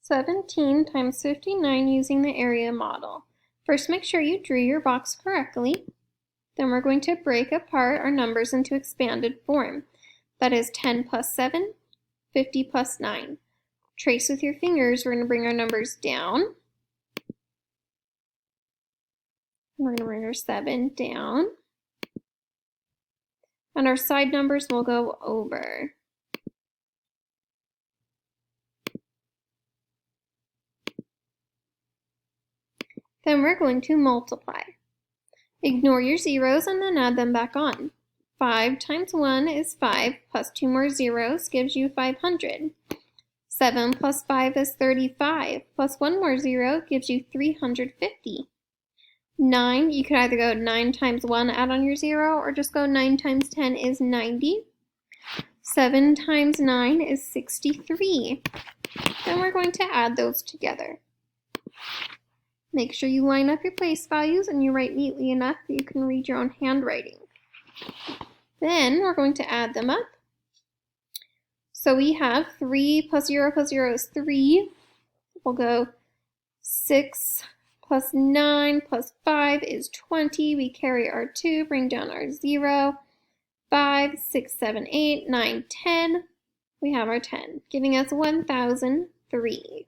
17 times 59 using the area model. First, make sure you drew your box correctly. Then we're going to break apart our numbers into expanded form. That is 10 plus 7, 50 plus 9. Trace with your fingers. We're going to bring our numbers down. We're going to bring our 7 down. And our side numbers will go over. Then we're going to multiply. Ignore your zeros and then add them back on. 5 times 1 is 5, plus 2 more zeros gives you 500. 7 plus 5 is 35, plus 1 more zero gives you 350. 9, you could either go 9 times 1, add on your 0, or just go 9 times 10 is 90. 7 times 9 is 63. Then we're going to add those together. Make sure you line up your place values and you write neatly enough that you can read your own handwriting. Then we're going to add them up. So we have 3 plus 0 plus 0 is 3. We'll go 6 plus 9 plus 5 is 20. We carry our 2, bring down our 0. 5, 6, 7, 8, 9, 10. We have our 10, giving us 1003.